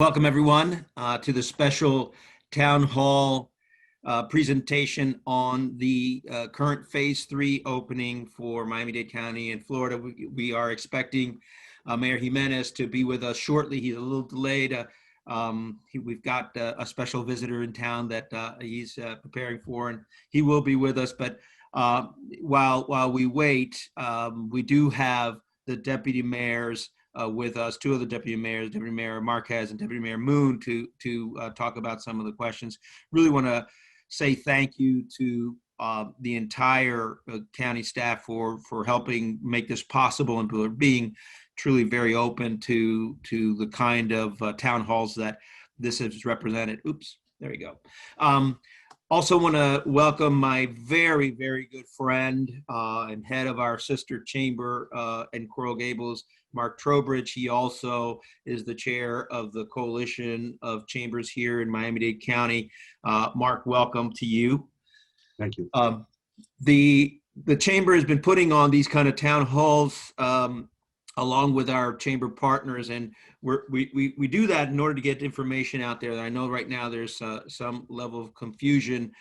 Welcome, everyone, to the special town hall presentation on the current phase 3 opening for Miami-Dade County in Florida. We are expecting Mayor Gimenez to be with us shortly. He's a little delayed. We've got a special visitor in town that he's preparing for, and he will be with us. But while we wait, we do have the deputy mayors with us, two of the deputy mayors, Deputy Mayor Marquez and Deputy Mayor Moon, to talk about some of the questions. Really want to say thank you to the entire county staff for helping make this possible and for being truly very open to the kind of town halls that this has represented. Oops, there you go. Also want to welcome my very, very good friend and head of our sister chamber in Coral Gables, Mark Trowbridge. He also is the chair of the coalition of chambers here in Miami-Dade County. Mark, welcome to you. Thank you. The chamber has been putting on these kind of town halls along with our chamber partners, and we do that in order to get information out there. I know right now there's some level of confusion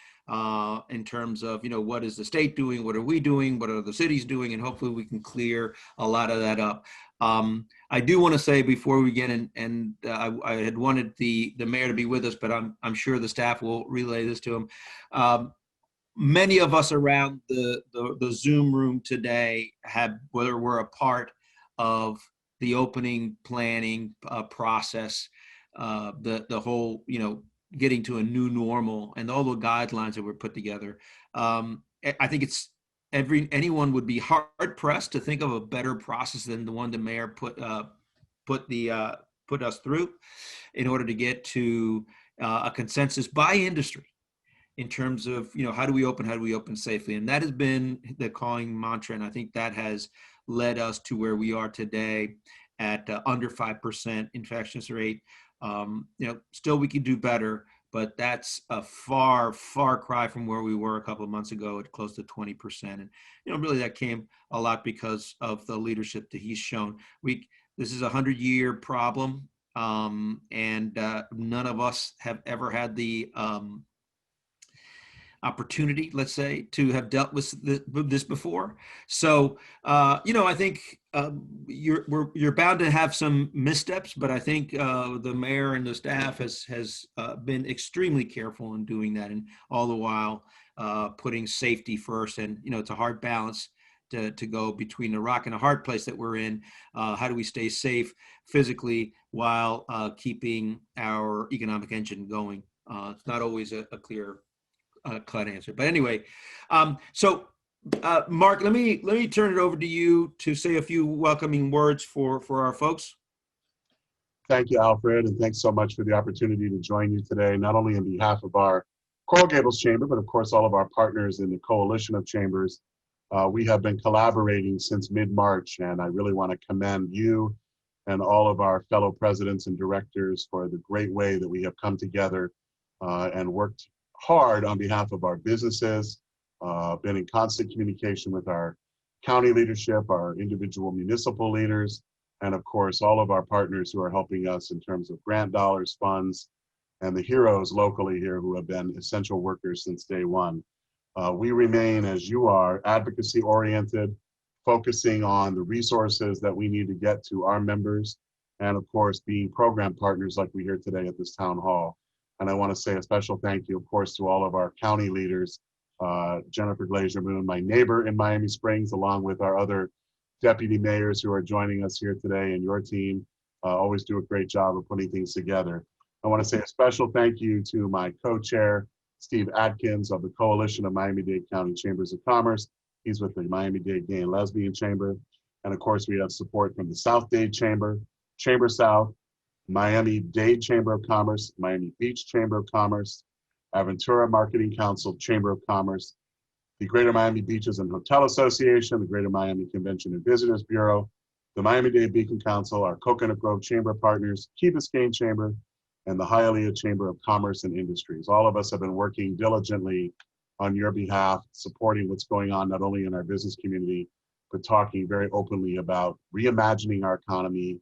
in terms of, what is the state doing, what are we doing, what are the cities doing, and hopefully we can clear a lot of that up. I do want to say before we get in, and I had wanted the mayor to be with us, but I'm sure the staff will relay this to him. Many of us around the Zoom room today whether we're a part of the opening planning process, the whole, getting to a new normal and all the guidelines that were put together. I think anyone would be hard pressed to think of a better process than the one the mayor put us through in order to get to a consensus by industry in terms of, how do we open safely? And that has been the calling mantra. And I think that has led us to where we are today at under 5% infection rate. Still we could do better, but that's a far cry from where we were a couple of months ago at close to 20%. And, really that came a lot because of the leadership that he's shown. This is a 100-year problem. And none of us have ever had the opportunity, let's say, to have dealt with this before. So, I think you're bound to have some missteps, but I think the mayor and the staff has been extremely careful in doing that, and all the while putting safety first. And it's a hard balance to go between a rock and a hard place that we're in. How do we stay safe physically while keeping our economic engine going? It's not always a clear cut answer, but anyway, Mark, let me turn it over to you to say a few welcoming words for our folks. Thank you, Alfred, and thanks so much for the opportunity to join you today, not only on behalf of our Coral Gables Chamber, but of course all of our partners in the coalition of chambers. We have been collaborating since mid-March, and I really want to commend you and all of our fellow presidents and directors for the great way that we have come together and worked hard on behalf of our businesses, been in constant communication with our county leadership, our individual municipal leaders, and of course, all of our partners who are helping us in terms of grant dollars, funds, and the heroes locally here who have been essential workers since day one. We remain, as you are, advocacy oriented, focusing on the resources that we need to get to our members, and of course, being program partners like we hear today at this town hall. And I want to say a special thank you, of course, to all of our county leaders, Jennifer Glazier Moon, my neighbor in Miami Springs, along with our other deputy mayors who are joining us here today, and your team always do a great job of putting things together. I want to say a special thank you to my co-chair, Steve Atkins of the Coalition of Miami-Dade County Chambers of Commerce. He's with the Miami-Dade Gay and Lesbian Chamber. And of course, we have support from the South-Dade Chamber, Chamber South, Miami-Dade Chamber of Commerce, Miami Beach Chamber of Commerce, Aventura Marketing Council Chamber of Commerce, the Greater Miami Beaches and Hotel Association, the Greater Miami Convention and Visitors Bureau, the Miami-Dade Beacon Council, our Coconut Grove Chamber partners, Key Biscayne Chamber, and the Hialeah Chamber of Commerce and Industries. All of us have been working diligently on your behalf, supporting what's going on not only in our business community, but talking very openly about reimagining our economy,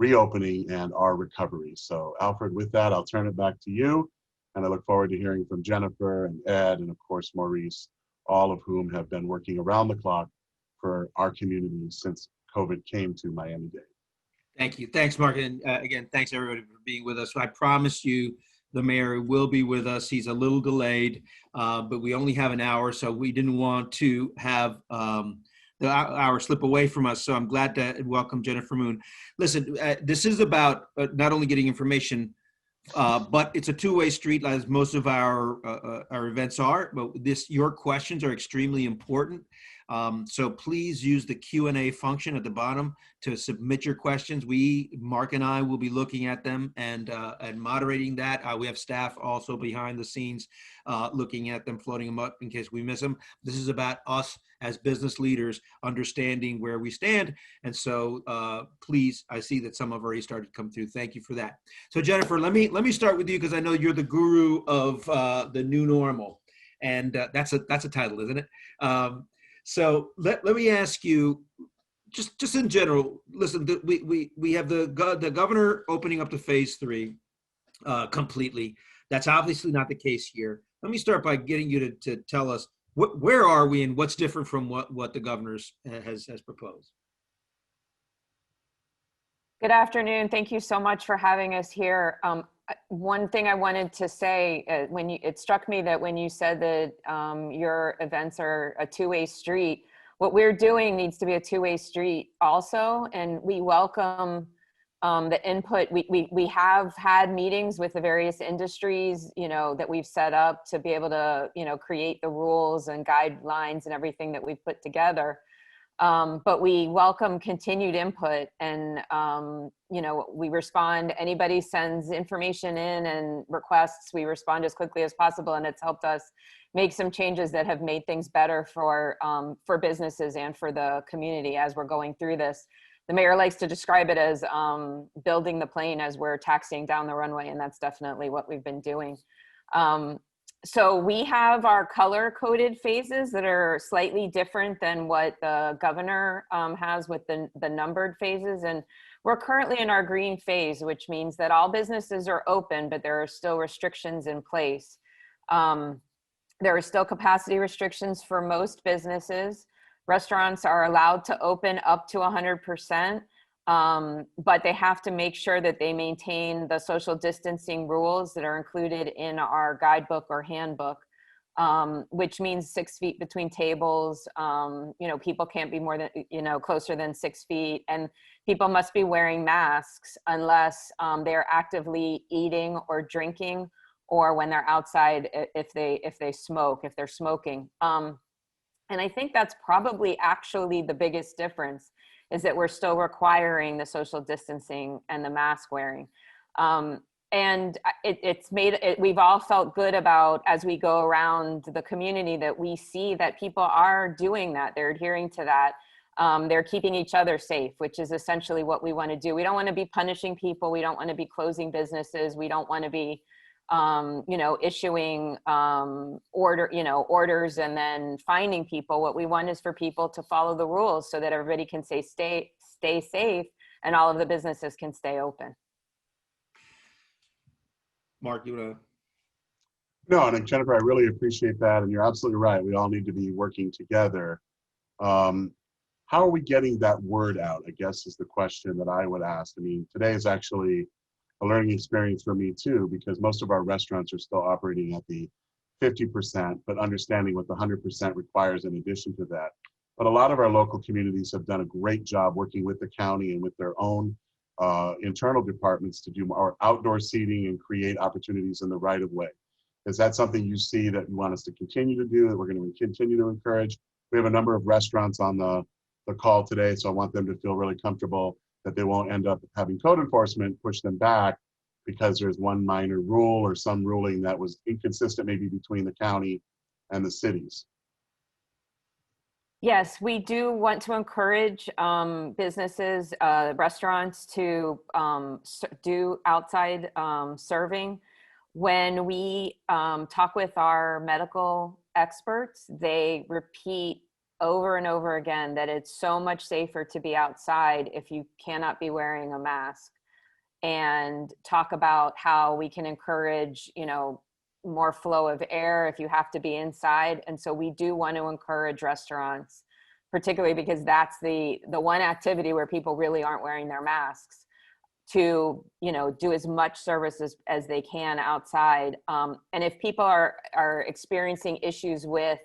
reopening and our recovery. So Alfred, with that, I'll turn it back to you. And I look forward to hearing from Jennifer and Ed and of course Maurice, all of whom have been working around the clock for our community since COVID came to Miami-Dade. Thank you. Thanks, Mark. And again, thanks everybody for being with us. I promise you the mayor will be with us. He's a little delayed, but we only have an hour, so we didn't want to have the hour slip away from us. So I'm glad to welcome Jennifer Moon. Listen, this is about not only getting information, but it's a two-way street, as most of our events are. But your questions are extremely important. So please use the Q&A function at the bottom to submit your questions. Mark and I will be looking at them and moderating that. We have staff also behind the scenes looking at them, floating them up in case we miss them. This is about us as business leaders understanding where we stand. And so please, I see that some have already started to come through. Thank you for that. So Jennifer, let me start with you because I know you're the guru of the new normal. And that's a title, isn't it? So let me ask you, just in general, listen, we have the governor opening up to phase 3 completely. That's obviously not the case here. Let me start by getting you to tell us where are we and what's different from what the governor has proposed. Good afternoon. Thank you so much for having us here. One thing I wanted to say, it struck me that when you said that your events are a two-way street, what we're doing needs to be a two-way street also, and we welcome the input. We have had meetings with the various industries, that we've set up to be able to, create the rules and guidelines and everything that we've put together. But we welcome continued input and, we respond, anybody sends information in and requests, we respond as quickly as possible. And it's helped us make some changes that have made things better for businesses and for the community as we're going through this. The mayor likes to describe it as building the plane as we're taxiing down the runway. And that's definitely what we've been doing. So we have our color-coded phases that are slightly different than what the governor has with the numbered phases. And we're currently in our green phase, which means that all businesses are open, but there are still restrictions in place. There are still capacity restrictions for most businesses. Restaurants are allowed to open up to 100%. But they have to make sure that they maintain the social distancing rules that are included in our guidebook or handbook, which means 6 feet between tables. People can't be more than, closer than 6 feet, and people must be wearing masks unless they're actively eating or drinking, or when they're outside, if they're smoking. And I think that's probably actually the biggest difference, is that we're still requiring the social distancing and the mask wearing. And we've all felt good about, as we go around the community, that we see that people are doing that. They're adhering to that. They're keeping each other safe, which is essentially what we want to do. We don't want to be punishing people. We don't want to be closing businesses. We don't want to be issuing orders and then finding people. What we want is for people to follow the rules so that everybody can stay safe and all of the businesses can stay open. Mark, you want to? No, and Jennifer, I really appreciate that. And you're absolutely right. We all need to be working together. How are we getting that word out, I guess, is the question that I would ask. I mean, today is actually a learning experience for me too, because most of our restaurants are still operating at the 50%, but understanding what the 100% requires in addition to that. But a lot of our local communities have done a great job working with the county and with their own internal departments to do more outdoor seating and create opportunities in the right of way. Is that something you see that you want us to continue to do, that we're going to continue to encourage? We have a number of restaurants on the call today, so I want them to feel really comfortable that they won't end up having code enforcement push them back because there's one minor rule or some ruling that was inconsistent maybe between the county and the cities. Yes, we do want to encourage businesses, restaurants to do outside serving. When we talk with our medical experts, they repeat over and over again that it's so much safer to be outside if you cannot be wearing a mask, and talk about how we can encourage, more flow of air if you have to be inside. And so we do want to encourage restaurants, particularly because that's the one activity where people really aren't wearing their masks, to do as much service as they can outside. And if people are experiencing issues with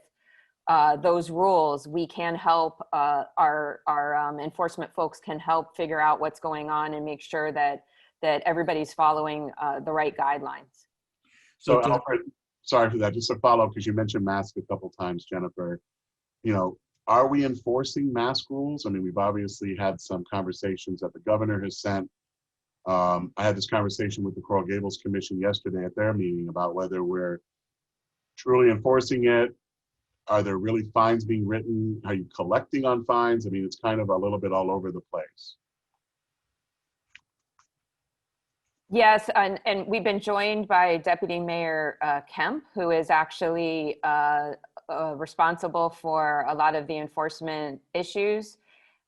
those rules, we can help. Our enforcement folks can help figure out what's going on and make sure that everybody's following the right guidelines. So Alfred, sorry for that. Just a follow-up, because you mentioned masks a couple times, Jennifer. Are we enforcing mask rules? I mean, we've obviously had some conversations that the governor has sent. I had this conversation with the Coral Gables Commission yesterday at their meeting about whether we're truly enforcing it. Are there really fines being written? Are you collecting on fines? I mean, it's kind of a little bit all over the place. Yes, and we've been joined by Deputy Mayor Kemp, who is actually responsible for a lot of the enforcement issues.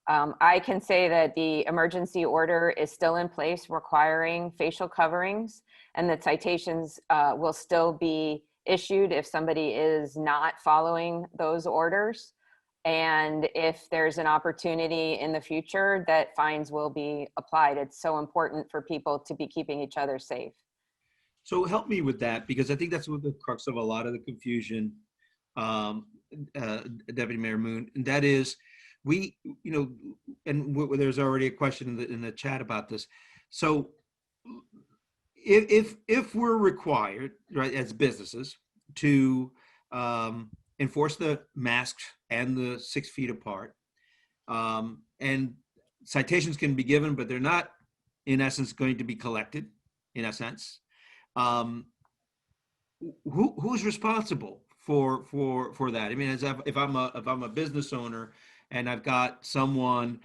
I can say that the emergency order is still in place requiring facial coverings, and that citations will still be issued if somebody is not following those orders. And if there's an opportunity in the future, that fines will be applied. It's so important for people to be keeping each other safe. So help me with that, because I think that's what the crux of a lot of the confusion, Deputy Mayor Moon, and that is there's already a question in the chat about this. So if we're required, right, as businesses to enforce the masks and the 6 feet apart, and citations can be given, but they're not, in essence, going to be collected, in a sense. Who's responsible for that? I mean, if I'm a business owner and I've got someone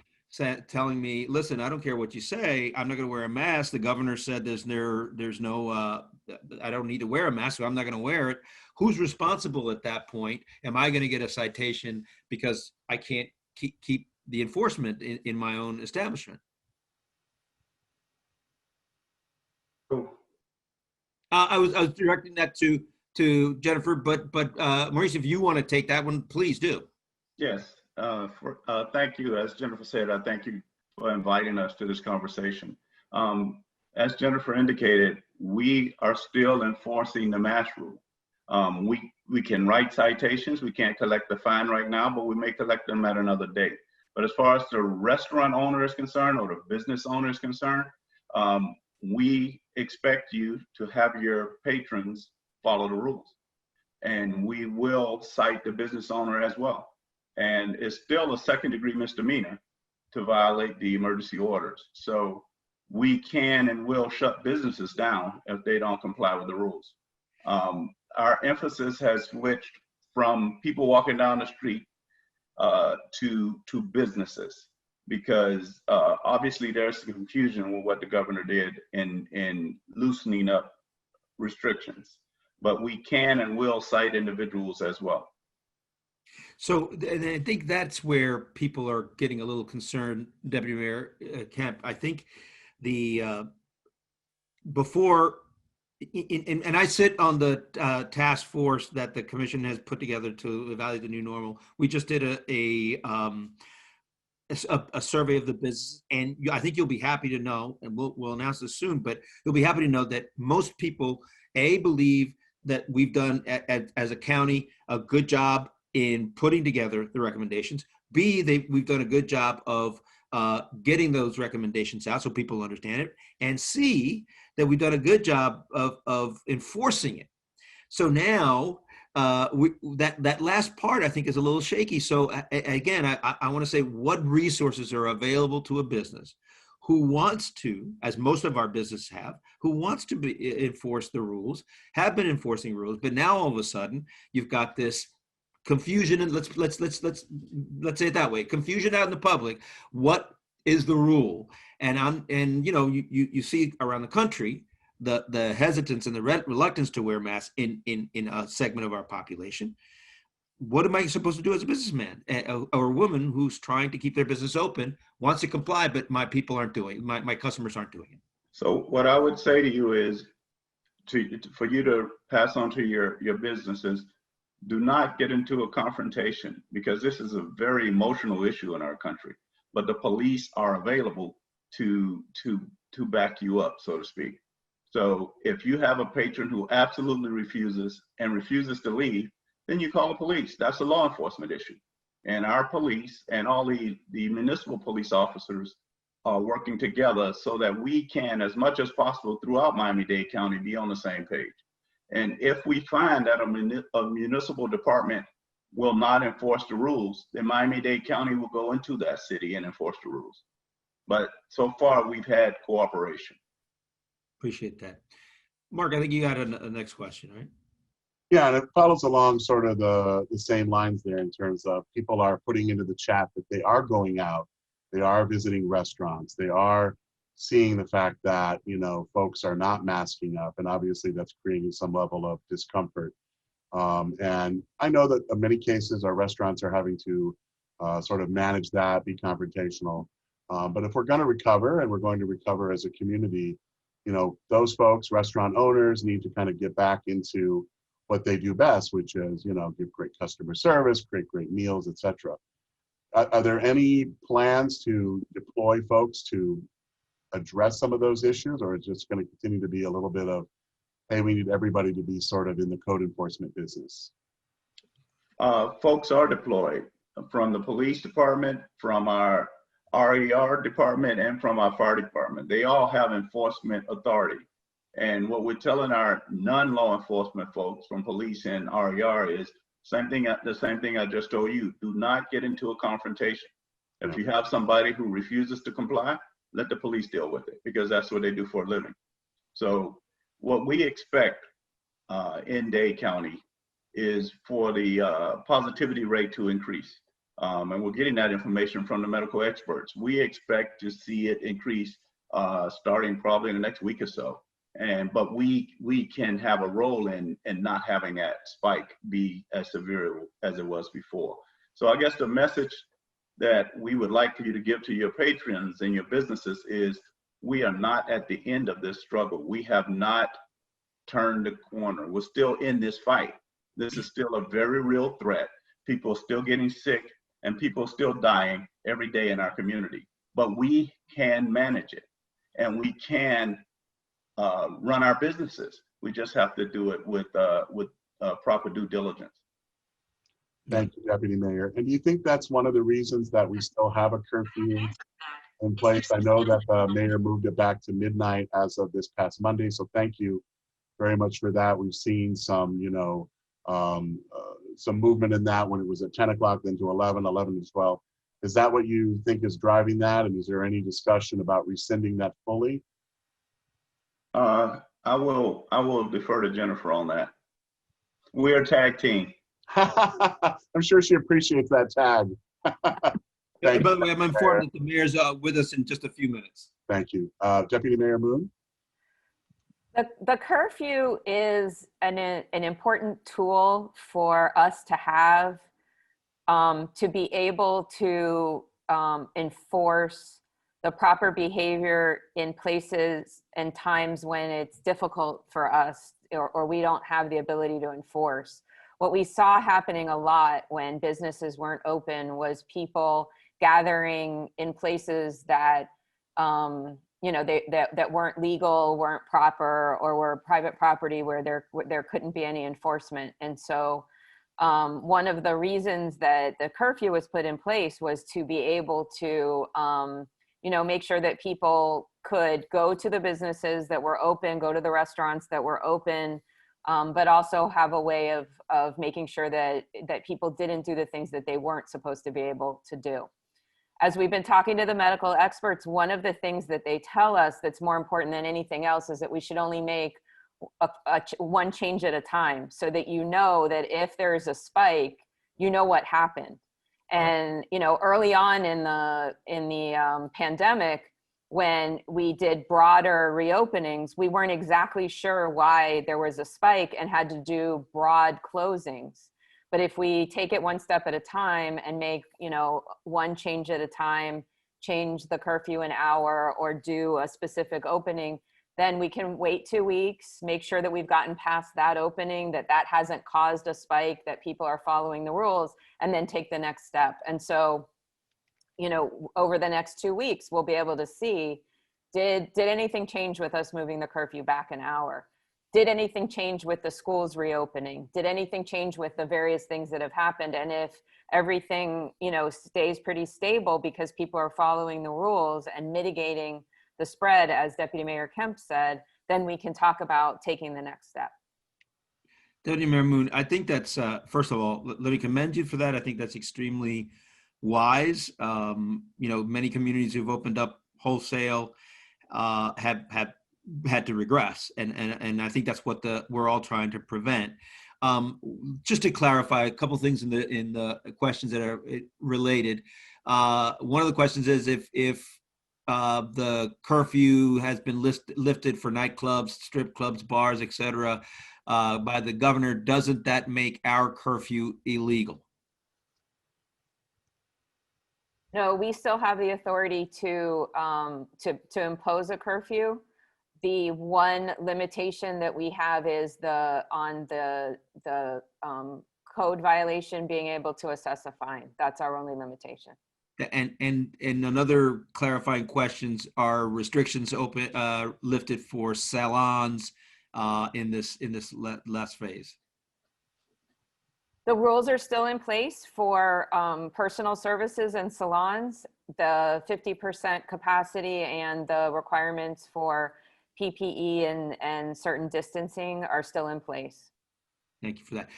telling me, listen, I don't care what you say, I'm not going to wear a mask. The governor said there's no, I don't need to wear a mask, so I'm not going to wear it. Who's responsible at that point? Am I going to get a citation because I can't keep the enforcement in my own establishment? I was directing that to Jennifer, but Maurice, if you want to take that one, please do. Yes, thank you. As Jennifer said, I thank you for inviting us to this conversation. As Jennifer indicated, we are still enforcing the mask rule. We can write citations. We can't collect the fine right now, but we may collect them at another date. But as far as the restaurant owner is concerned, or the business owner is concerned, we expect you to have your patrons follow the rules. And we will cite the business owner as well. And it's still a second-degree misdemeanor to violate the emergency orders. So we can and will shut businesses down if they don't comply with the rules. Our emphasis has switched from people walking down the street to businesses, because obviously there's some confusion with what the governor did in loosening up restrictions. But we can and will cite individuals as well. So, and I think that's where people are getting a little concerned, Deputy Mayor Kemp. I think before, and I sit on the task force that the commission has put together to evaluate the new normal. We just did a survey of the business, and I think you'll be happy to know, and we'll announce this soon, but you'll be happy to know that most people, believe that we've done as a county a good job in putting together the recommendations. We've done a good job of getting those recommendations out so people understand it. And C, that we've done a good job of enforcing it. So now that last part I think is a little shaky. So again, I want to say, what resources are available to a business who wants to, as most of our businesses have, who wants to enforce the rules, have been enforcing rules, but now all of a sudden you've got this confusion, and let's say it that way, confusion out in the public. What is the rule? And you see around the country the hesitance and the reluctance to wear masks in a segment of our population. what am I supposed to do as a businessman or a woman who's trying to keep their business open, wants to comply, but my people aren't doing, my customers aren't doing it? So what I would say to you is for you to pass on to your businesses, do not get into a confrontation, because this is a very emotional issue in our country, but the police are available to back you up, so to speak. So if you have a patron who absolutely refuses to leave, then you call the police. That's a law enforcement issue. And our police and all the municipal police officers are working together so that we can, as much as possible throughout Miami-Dade County, be on the same page. And if we find that a municipal department will not enforce the rules, then Miami-Dade County will go into that city and enforce the rules. But so far, we've had cooperation. Appreciate that. Mark, I think you got a next question, right? Yeah, and it follows along sort of the same lines there in terms of people are putting into the chat that they are going out, they are visiting restaurants, they are seeing the fact that, you know, folks are not masking up, and obviously that's creating some level of discomfort. And I know that in many cases our restaurants are having to sort of manage that, be confrontational. But if we're going to recover, and we're going to recover as a community, you know, those folks, restaurant owners, need to kind of get back into what they do best, which is, you know, give great customer service, create great meals, etc. Are there any plans to deploy folks to address some of those issues, or is it just going to continue to be a little bit of, hey, we need everybody to be sort of in the code enforcement business? Folks are deployed from the police department, from our RER department, and from our fire department. They all have enforcement authority. And what we're telling our non-law enforcement folks from police and RER is the same thing I just told you. Do not get into a confrontation. If you have somebody who refuses to comply, let the police deal with it, because that's what they do for a living. So what we expect in Dade County is for the positivity rate to increase. And we're getting that information from the medical experts. We expect to see it increase starting probably in the next week or so. But we can have a role in not having that spike be as severe as it was before. So I guess the message that we would like for you to give to your patrons and your businesses is, we are not at the end of this struggle. We have not turned the corner. We're still in this fight. This is still a very real threat. People are still getting sick, and people are still dying every day in our community. But we can manage it, and we can run our businesses. We just have to do it with proper due diligence. Thank you, Deputy Mayor. And do you think that's one of the reasons that we still have a curfew in place? I know that the mayor moved it back to midnight as of this past Monday, so thank you very much for that. We've seen some, you know, some movement in that when it was at 10 o'clock, then to 11 to 12. Is that what you think is driving that? And is there any discussion about rescinding that fully? I will defer to Jennifer on that. We're a tag team. I'm sure she appreciates that tag. By the way, I'm informed that the mayor's with us in just a few minutes. Thank you. Deputy Mayor Moon? The curfew is an important tool for us to have to be able to enforce the proper behavior in places and times when it's difficult for us, or we don't have the ability to enforce. What we saw happening a lot when businesses weren't open was people gathering in places that you know, that weren't legal, weren't proper, or were private property where there couldn't be any enforcement. And so one of the reasons that the curfew was put in place was to be able to you know, make sure that people could go to the businesses that were open, go to the restaurants that were open, but also have a way of making sure that people didn't do the things that they weren't supposed to be able to do. As we've been talking to the medical experts, one of the things that they tell us that's more important than anything else is that we should only make one change at a time, so that you know that if there's a spike, you know what happened. And you know, early on in the pandemic, when we did broader reopenings, we weren't exactly sure why there was a spike and had to do broad closings. But if we take it one step at a time and make, you know, one change at a time, change the curfew an hour or do a specific opening, then we can wait 2 weeks, make sure that we've gotten past that opening, that hasn't caused a spike, that people are following the rules, and then take the next step. And so, you know, over the next 2 weeks, we'll be able to see, did anything change with us moving the curfew back an hour? Did anything change with the schools reopening? Did anything change with the various things that have happened? And if everything, you know, stays pretty stable because people are following the rules and mitigating the spread, as Deputy Mayor Kemp said, then we can talk about taking the next step. Deputy Mayor Moon, I think that's, first of all, let me commend you for that. I think that's extremely wise. You know, many communities who've opened up wholesale have had to regress. And I think that's what we're all trying to prevent. Just to clarify a couple things in the questions that are related. One of the questions is if the curfew has been lifted for nightclubs, strip clubs, bars, etc., by the governor, doesn't that make our curfew illegal? No, we still have the authority to impose a curfew. The one limitation that we have is on the code violation being able to assess a fine. That's our only limitation. And another clarifying questions, are restrictions lifted for salons in this last phase? The rules are still in place for personal services and salons. The 50% capacity and the requirements for PPE and certain distancing are still in place. Thank you for that.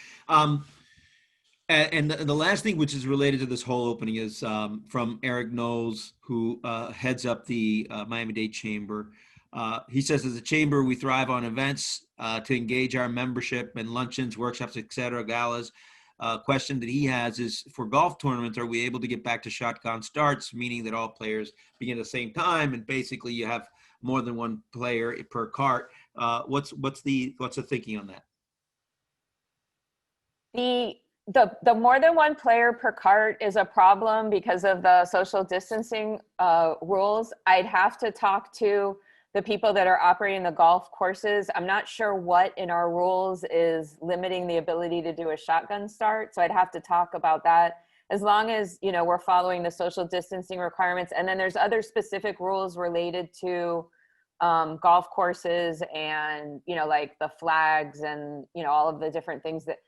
And the last thing, which is related to this whole opening, is from Eric Knowles, who heads up the Miami-Dade Chamber. He says, as a chamber, we thrive on events to engage our membership and luncheons, workshops, etc., galas. Question that he has is, for golf tournaments, are we able to get back to shotgun starts, meaning that all players begin at the same time, and basically you have more than one player per cart? What's the thinking on that? The more than one player per cart is a problem because of the social distancing rules. I'd have to talk to the people that are operating the golf courses. I'm not sure what in our rules is limiting the ability to do a shotgun start. So I'd have to talk about that. As long as, you know, we're following the social distancing requirements. And then there's other specific rules related to golf courses and, you know, like the flags and, you know, all of the different things that,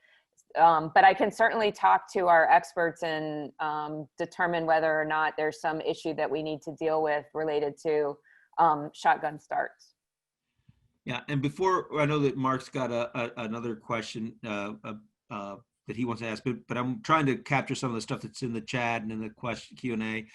but I can certainly talk to our experts and determine whether or not there's some issue that we need to deal with related to shotgun starts. Yeah, and before, I know that Mark's got another question that he wants to ask, but I'm trying to capture some of the stuff that's in the chat and in the question Q&A.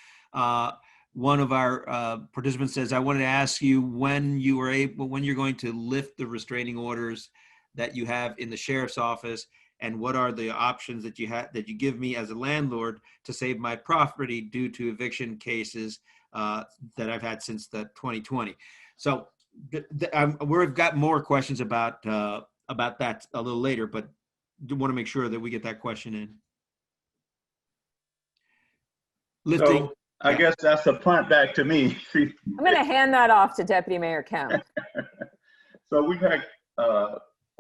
One of our participants says, I wanted to ask you when you're going to lift the restraining orders that you have in the sheriff's office, and what are the options that you give me as a landlord to save my property due to eviction cases that I've had since the 2020. So we've got more questions about that a little later, but do want to make sure that we get that question in. Lifting. So I guess that's a punt back to me. I'm going to hand that off to Deputy Mayor Kemp. So we've had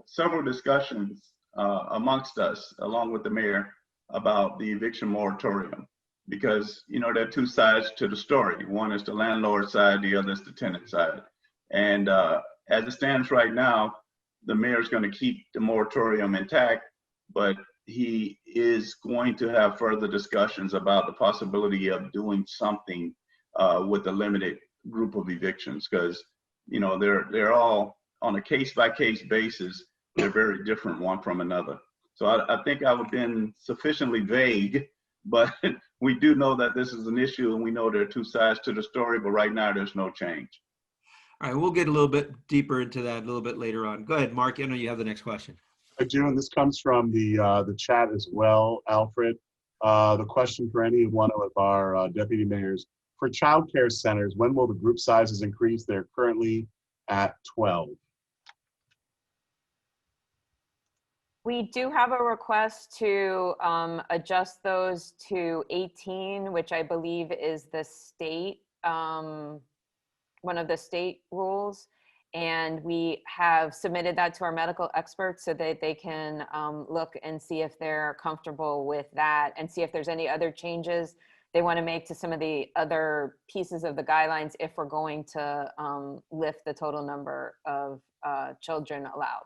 several discussions amongst us, along with the mayor, about the eviction moratorium, because, you know, there are two sides to the story. One is the landlord side, the other is the tenant side. And as it stands right now, the mayor is going to keep the moratorium intact, but he is going to have further discussions about the possibility of doing something with a limited group of evictions, because, you know, they're all on a case-by-case basis. They're very different one from another. So I think I've been sufficiently vague, but we do know that this is an issue, and we know there are two sides to the story, but right now there's no change. All right, we'll get a little bit deeper into that a little bit later on. Go ahead, Mark. I know you have the next question. I do, and this comes from the chat as well, Alfred. The question for any one of our deputy mayors: for child care centers, when will the group sizes increase? They're currently at 12. We do have a request to adjust those to 18, which I believe is the state, one of the state rules. And we have submitted that to our medical experts so that they can look and see if they're comfortable with that and see if there's any other changes they want to make to some of the other pieces of the guidelines if we're going to lift the total number of children allowed.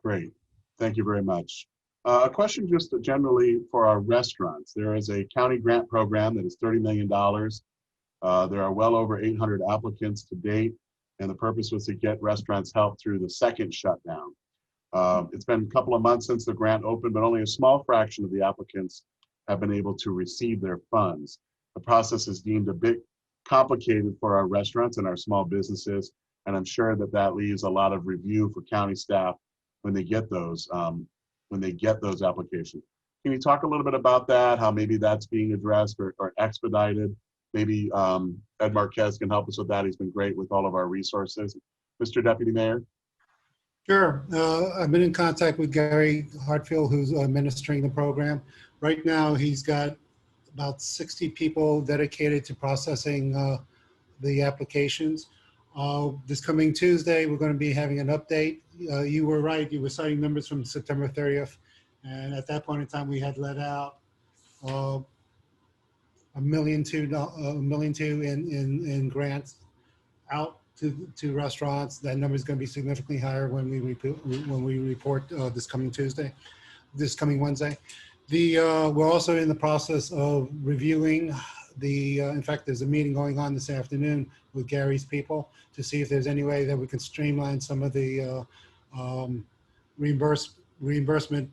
Great. Thank you very much. A question just generally for our restaurants. There is a county grant program that is $30 million. There are well over 800 applicants to date, and the purpose was to get restaurants help through the second shutdown. It's been a couple of months since the grant opened, but only a small fraction of the applicants have been able to receive their funds. The process is deemed a bit complicated for our restaurants and our small businesses, and I'm sure that that leaves a lot of review for county staff when they get those applications. Can you talk a little bit about that, how maybe that's being addressed or expedited? Maybe Ed Marquez can help us with that. He's been great with all of our resources. Mr. Deputy Mayor? Sure. I've been in contact with Gary Hartfield, who's administering the program. Right now, he's got about 60 people dedicated to processing the applications. This coming Tuesday, we're going to be having an update. You were right. You were citing numbers from September 30th. And at that point in time, we had let out $1.2 million in grants out to restaurants. That number is going to be significantly higher when we report this coming Wednesday. We're also in the process of reviewing in fact, there's a meeting going on this afternoon with Gary's people to see if there's any way that we can streamline some of the reimbursement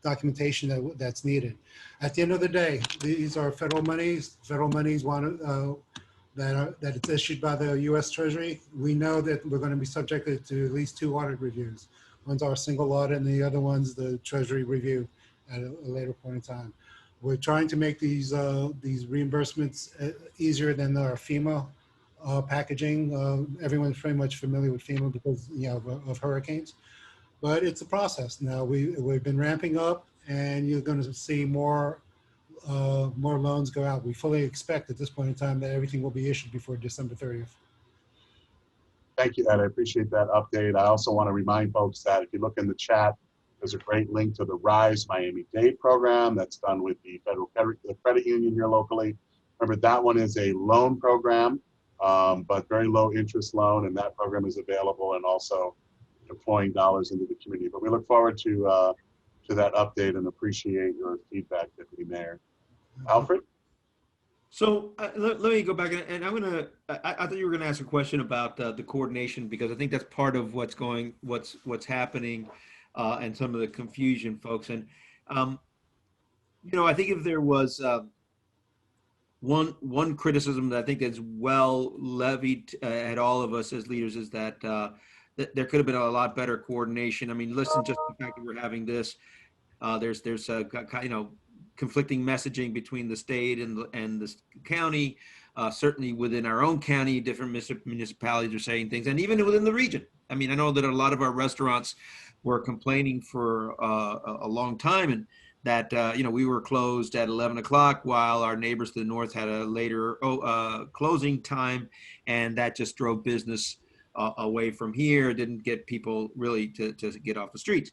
documentation that's needed. At the end of the day, these are federal monies. Federal monies that it's issued by the U.S. Treasury. We know that we're going to be subjected to at least 2 audit reviews. One's our single audit, and the other one's the Treasury review at a later point in time. We're trying to make these reimbursements easier than our FEMA packaging. Everyone's pretty much familiar with FEMA because of hurricanes, but it's a process. Now we've been ramping up, and you're going to see more loans go out. We fully expect at this point in time that everything will be issued before December 30th. Thank you, Ed. I appreciate that update. I also want to remind folks that if you look in the chat, there's a great link to the RISE Miami-Dade program that's done with the credit union here locally. Remember, that one is a loan program, but very low interest loan, and that program is available and also deploying dollars into the community. But we look forward to that update and appreciate your feedback, Deputy Mayor. Alfred? So let me go back, and I thought you were gonna ask a question about the coordination, because I think that's part of what's happening and some of the confusion, folks. And I think if there was one criticism that I think is well levied at all of us as leaders is that there could have been a lot better coordination. I mean, listen, just the fact that we're having this, there's conflicting messaging between the state and the county. Certainly within our own county, different municipalities are saying things, and even within the region. I mean, I know that a lot of our restaurants were complaining for a long time, and that we were closed at 11 o'clock while our neighbors to the north had a later closing time, and that just drove business away from here. Didn't get people really to get off the streets.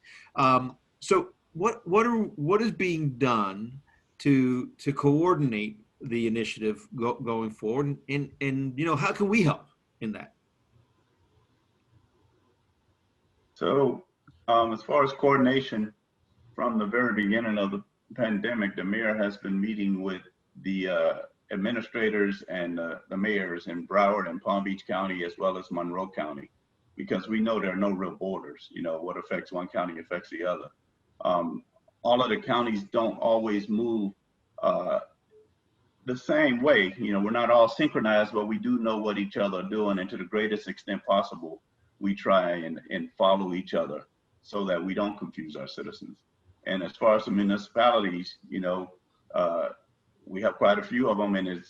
So what is being done to coordinate the initiative going forward, and how can we help in that? So as far as coordination, from the very beginning of the pandemic, the mayor has been meeting with the administrators and the mayors in Broward and Palm Beach County, as well as Monroe County, because we know there are no real borders. What affects one county affects the other. All of the counties don't always move the same way. We're not all synchronized, but we do know what each other are doing, and to the greatest extent possible, we try and follow each other so that we don't confuse our citizens. And as far as the municipalities, we have quite a few of them, and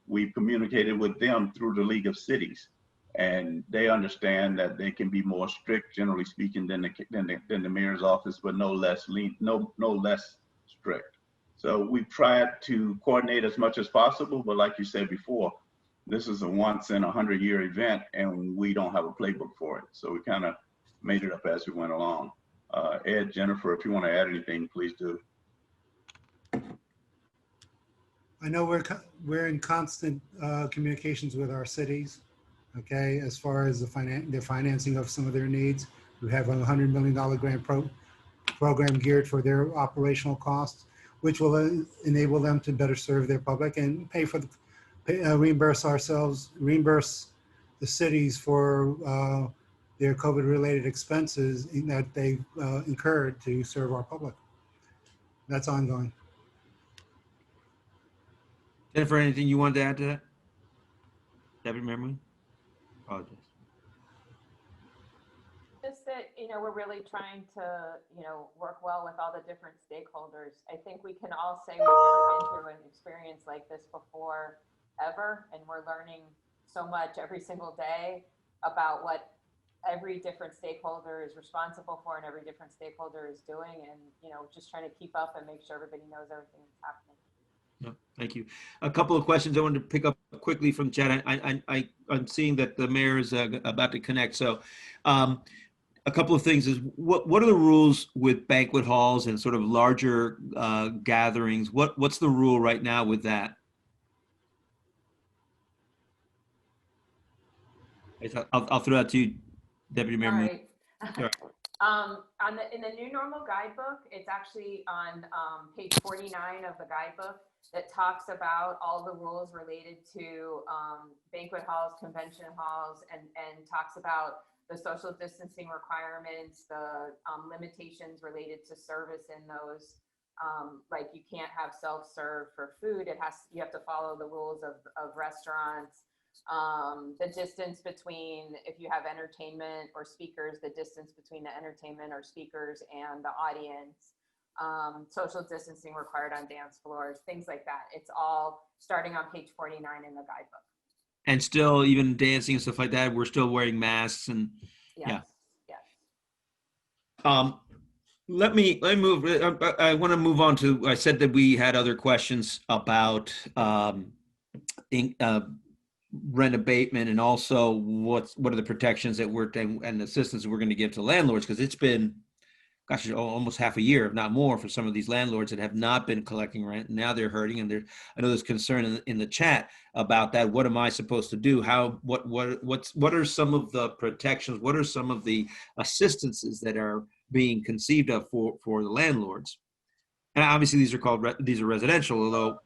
we've communicated with them through the League of Cities. and they understand that they can be more strict, generally speaking, than the mayor's office, but no less strict. So we've tried to coordinate as much as possible, but like you said before, this is a once in 100-year event, and we don't have a playbook for it. So we kind of made it up as we went along. Ed, Jennifer, if you want to add anything, please do. I know we're in constant communications with our cities, okay, as far as the financing of some of their needs. We have a $100 million grant program geared for their operational costs, which will enable them to better serve their public and reimburse the cities for their COVID-related expenses that they've incurred to serve our public. That's ongoing. Jennifer, anything you wanted to add to that? Deputy Mayor Moon? Apologize. Just that, we're really trying to, work well with all the different stakeholders. I think we can all say we've never been through an experience like this before, ever, and we're learning so much every single day about what every different stakeholder is responsible for and every different stakeholder is doing, and, just trying to keep up and make sure everybody knows everything that's happening. No, thank you. A couple of questions I wanted to pick up quickly from chat. I'm seeing that the mayor is about to connect. So a couple of things is what are the rules with banquet halls and sort of larger gatherings? What's the rule right now with that? I'll throw that to you, Deputy Mayor Moon. All right. In the new normal guidebook, it's actually on page 49 of the guidebook that talks about all the rules related to banquet halls, convention halls, and talks about the social distancing requirements, the limitations related to service in those. Like you can't have self-serve for food. You have to follow the rules of restaurants. The distance between, if you have entertainment or speakers, the distance between the entertainment or speakers and the audience, social distancing required on dance floors, things like that. It's all starting on page 49 in the guidebook. And still, even dancing and stuff like that, we're still wearing masks and Yes. yeah. Yes. Let me move. I want to move on to. I said that we had other questions about rent abatement and also what are the protections that we're and assistance we're going to give to landlords, because it's been, gosh, almost half a year, if not more, for some of these landlords that have not been collecting rent. And now they're hurting, and I know there's concern in the chat about that. What am I supposed to do? What are some of the protections? What are some of the assistances that are being conceived of for the landlords? And obviously these are residential, although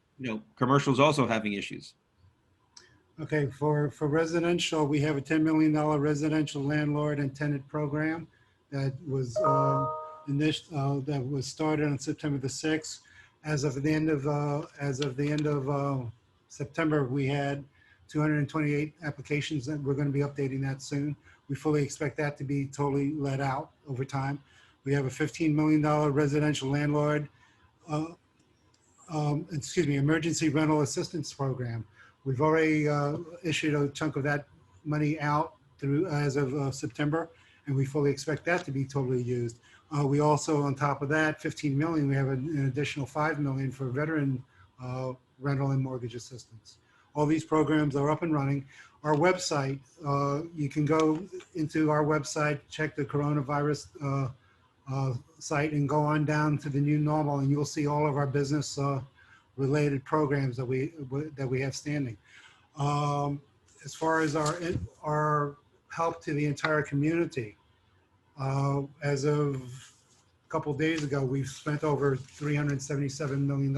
commercial is also having issues. Okay, for residential, we have a $10 million residential landlord and tenant program that was started on September the 6th. As of the end of September, we had 228 applications, and we're going to be updating that soon. We fully expect that to be totally let out over time. We have a $15 million residential landlord, emergency rental assistance program. We've already issued a chunk of that money out as of September, and we fully expect that to be totally used. We also, on top of that, 15 million, we have an additional 5 million for veteran rental and mortgage assistance. All these programs are up and running. Our website, you can go into our website, check the coronavirus site, and go on down to the new normal, and you'll see all of our business related programs that we have standing. As far as our help to the entire community, as of a couple of days ago, we've spent over $377 million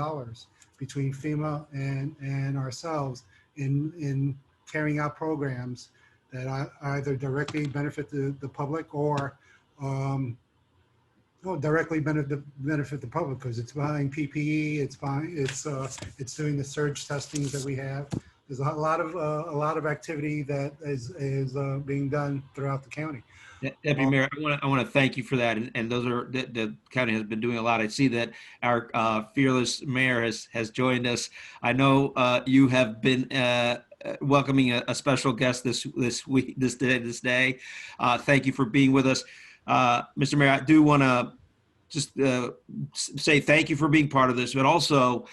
between FEMA and ourselves in carrying out programs that either directly benefit the public or directly benefit the public, because it's buying PPE, it's doing the surge testings that we have. There's a lot of activity that is being done throughout the county. Deputy Mayor, I want to thank you for that, and those are the county has been doing a lot. I see that our fearless mayor has joined us. I know you have been welcoming a special guest this day. Thank you for being with us. Mr. Mayor, I do want to just say thank you for being part of this, but also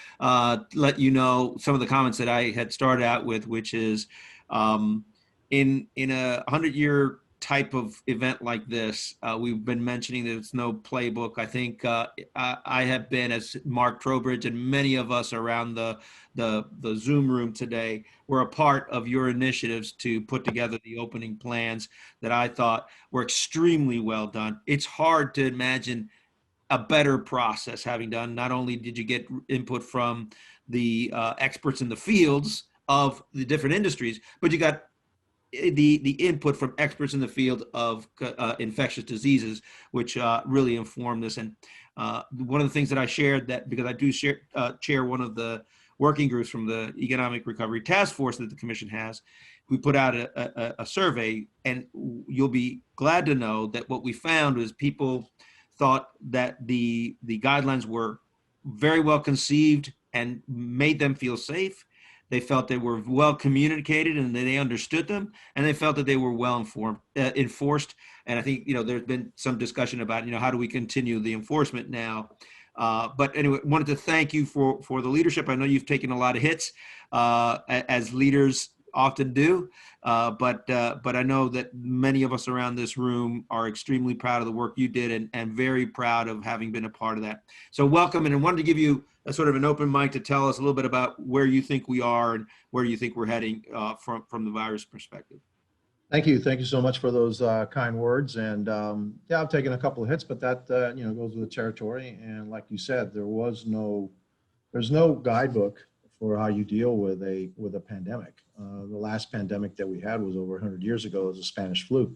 let you know some of the comments that I had started out with, which is in a 100-year type of event like this, we've been mentioning that it's no playbook. I think I have been, as Mark Trowbridge and many of us around the Zoom room today, were a part of your initiatives to put together the opening plans that I thought were extremely well done. It's hard to imagine a better process having done. Not only did you get input from the experts in the fields of the different industries, but you got the input from experts in the field of infectious diseases, which really informed this. And one of the things that I shared, that because I do chair one of the working groups from the Economic Recovery Task Force that the Commission has, we put out a survey, and you'll be glad to know that what we found was people thought that the guidelines were very well conceived and made them feel safe. They felt they were well communicated and they understood them, and they felt that they were well enforced. And I think, there's been some discussion about, how do we continue the enforcement now? But anyway, wanted to thank you for the leadership. I know you've taken a lot of hits, as leaders often do, but I know that many of us around this room are extremely proud of the work you did and very proud of having been a part of that. So welcome, and I wanted to give you a sort of an open mic to tell us a little bit about where you think we are and where you think we're heading from the virus perspective. Thank you. Thank you so much for those kind words. And yeah, I've taken a couple of hits, but that goes with the territory. And like you said, there's no guidebook for how you deal with a pandemic. The last pandemic that we had was over 100 years ago. It was the Spanish flu.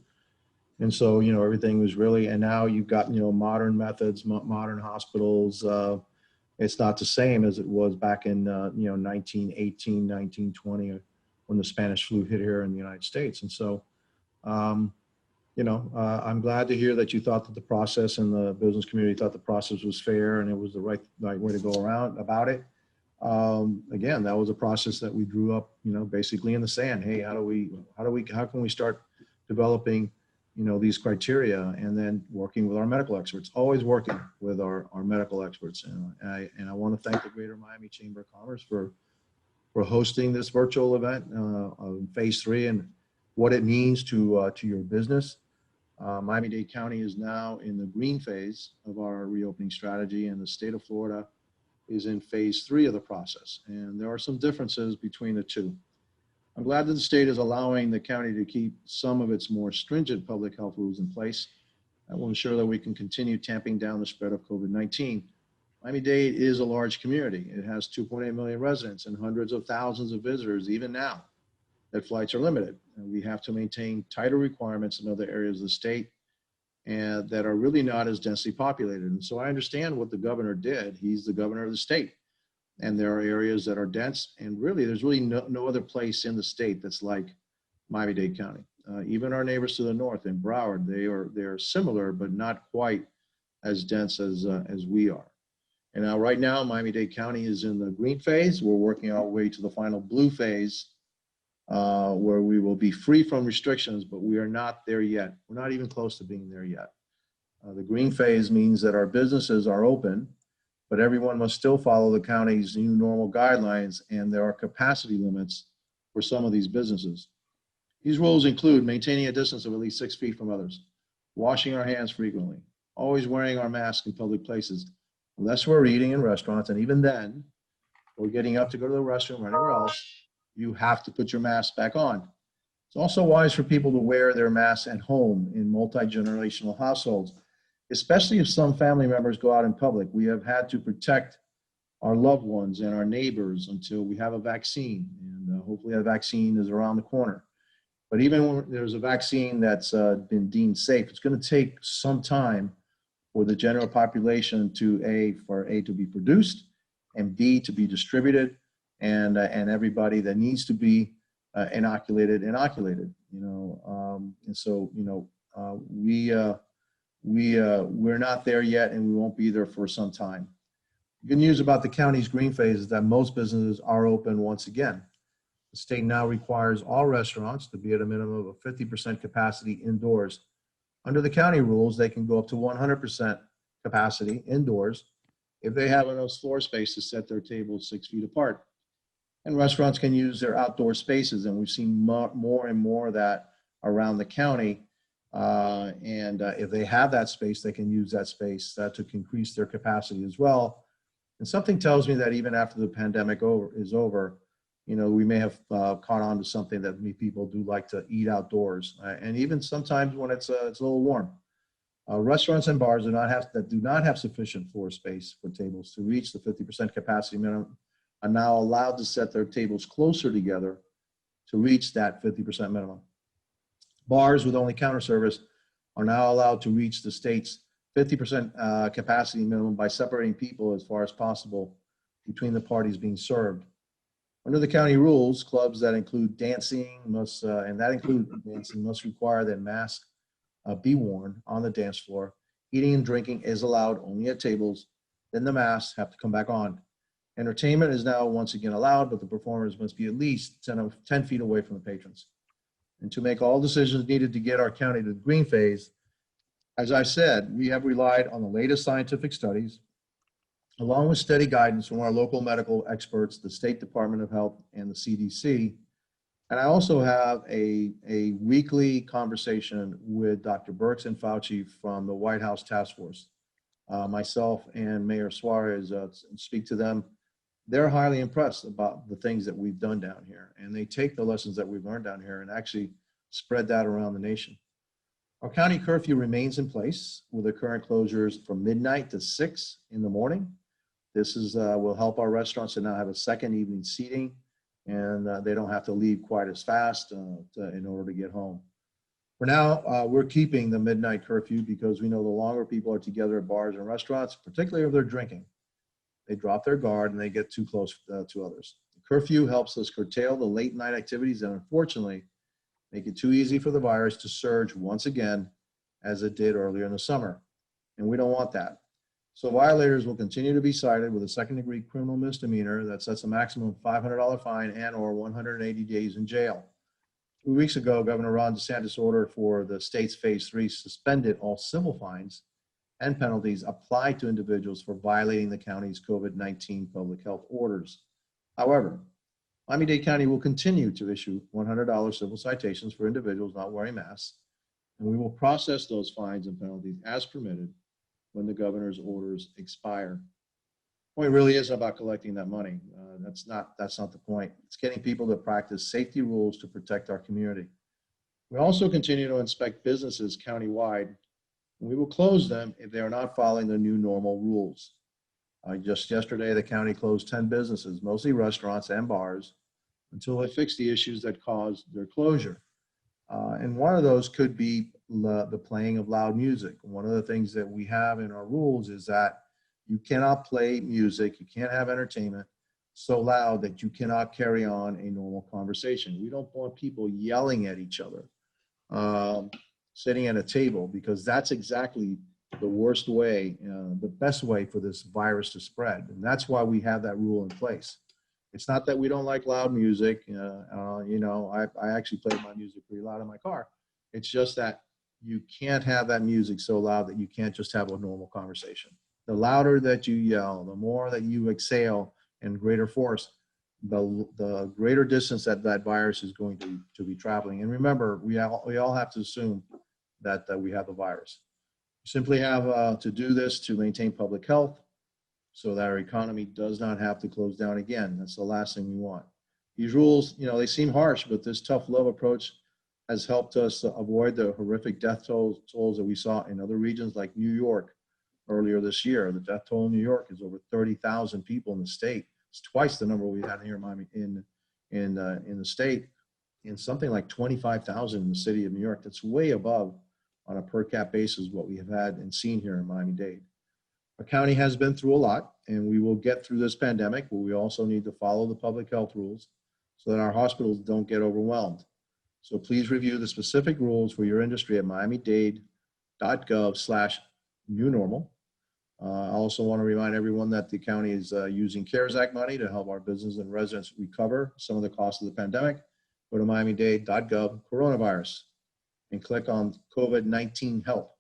And so, everything was really, and now you've got, modern methods, modern hospitals. It's not the same as it was back in, 1918, 1920, when the Spanish flu hit here in the United States. And so, I'm glad to hear that you thought that the process and the business community thought the process was fair and it was the right way to go around about it. Again, that was a process that we drew up, basically in the sand. Hey, how can we start developing, these criteria, and then working with our medical experts, always working with our medical experts. And I want to thank the Greater Miami Chamber of Commerce for hosting this virtual event of Phase 3 and what it means to your business. Miami-Dade County is now in the green phase of our reopening strategy, and the state of Florida is in Phase 3 of the process. And there are some differences between the two. I'm glad that the state is allowing the county to keep some of its more stringent public health rules in place. That will ensure that we can continue tamping down the spread of COVID-19. Miami-Dade is a large community. It has 2.8 million residents and hundreds of thousands of visitors, even now that flights are limited. And we have to maintain tighter requirements in other areas of the state and that are really not as densely populated. And so I understand what the governor did. He's the governor of the state. And there are areas that are dense, and really there's really no other place in the state that's like Miami-Dade County. Even our neighbors to the north in Broward, they are similar, but not quite as dense as we are. And now, right now, Miami-Dade County is in the green phase. We're working our way to the final blue phase, where we will be free from restrictions, but we are not there yet. We're not even close to being there yet. The green phase means that our businesses are open, but everyone must still follow the county's new normal guidelines, and there are capacity limits for some of these businesses. These rules include maintaining a distance of at least 6 feet from others, washing our hands frequently, always wearing our masks in public places, unless we're eating in restaurants, and even then, or getting up to go to the restroom or anywhere else, you have to put your mask back on. It's also wise for people to wear their masks at home in multi-generational households, especially if some family members go out in public. We have had to protect our loved ones and our neighbors until we have a vaccine, and hopefully a vaccine is around the corner. But even when there's a vaccine that's been deemed safe, it's going to take some time for the general population for A to be produced, and B to be distributed, and everybody that needs to be inoculated. And so we're not there yet, and we won't be there for some time. Good news about the county's green phase is that most businesses are open once again. The state now requires all restaurants to be at a minimum of 50% capacity indoors. Under the county rules, they can go up to 100% capacity indoors if they have enough floor space to set their tables 6 feet apart. And restaurants can use their outdoor spaces, and we've seen more and more of that around the county. If they have that space, they can use that space to increase their capacity as well. And something tells me that even after the pandemic is over, we may have caught on to something that many people do like to eat outdoors, and even sometimes when it's a little warm. Restaurants and bars that do not have sufficient floor space for tables to reach the 50% capacity minimum are now allowed to set their tables closer together to reach that 50% minimum. Bars with only counter service are now allowed to reach the state's 50% capacity minimum by separating people as far as possible between the parties being served. Under the county rules, clubs that include dancing must require that masks be worn on the dance floor. Eating and drinking is allowed only at tables. Then the masks have to come back on. Entertainment is now once again allowed, but the performers must be at least 10 feet away from the patrons. And to make all decisions needed to get our county to the green phase, as I said, we have relied on the latest scientific studies, along with steady guidance from our local medical experts, the State Department of Health, and the CDC. And I also have a weekly conversation with Dr. Birx and Fauci from the White House Task Force. Myself and Mayor Suarez speak to them. They're highly impressed about the things that we've done down here, and they take the lessons that we've learned down here and actually spread that around the nation. Our county curfew remains in place with the current closures from midnight to 6 in the morning. This will help our restaurants to now have a second evening seating, and they don't have to leave quite as fast in order to get home. For now, we're keeping the midnight curfew because we know the longer people are together at bars and restaurants, particularly if they're drinking, they drop their guard and they get too close to others. The curfew helps us curtail the late night activities and unfortunately make it too easy for the virus to surge once again as it did earlier in the summer. And we don't want that. So violators will continue to be cited with a second-degree criminal misdemeanor that sets a maximum $500 fine and or 180 days in jail. 2 weeks ago, Governor Ron DeSantis ordered for the state's phase 3 suspended all civil fines and penalties applied to individuals for violating the county's COVID-19 public health orders. However, Miami-Dade County will continue to issue $100 civil citations for individuals not wearing masks, and we will process those fines and penalties as permitted when the governor's orders expire. The point really isn't about collecting that money. That's not the point. It's getting people to practice safety rules to protect our community. We also continue to inspect businesses countywide, and we will close them if they are not following the new normal rules. Just yesterday, the county closed 10 businesses, mostly restaurants and bars, until they fix the issues that caused their closure. And one of those could be the playing of loud music. One of the things that we have in our rules is that you cannot play music, you can't have entertainment so loud that you cannot carry on a normal conversation. We don't want people yelling at each other, sitting at a table, because that's exactly the worst way, the best way for this virus to spread. And that's why we have that rule in place. It's not that we don't like loud music. I actually play my music pretty loud in my car. It's just that you can't have that music so loud that you can't just have a normal conversation. The louder that you yell, the more that you exhale in greater force, the greater distance that virus is going to be traveling. And remember, we all have to assume that we have the virus. We simply have to do this to maintain public health so that our economy does not have to close down again. That's the last thing we want. These rules, they seem harsh, but this tough love approach has helped us avoid the horrific death tolls that we saw in other regions like New York earlier this year. The death toll in New York is over 30,000 people in the state. It's twice the number we had here in Miami in the state, and something like 25,000 in the city of New York. That's way above on a per cap basis what we have had and seen here in Miami-Dade. Our county has been through a lot, and we will get through this pandemic, but we also need to follow the public health rules so that our hospitals don't get overwhelmed. So please review the specific rules for your industry at miamidade.gov/newnormal. I also want to remind everyone that the county is using CARES Act money to help our business and residents recover some of the costs of the pandemic. Go to miami-dade.gov coronavirus and click on COVID-19 help.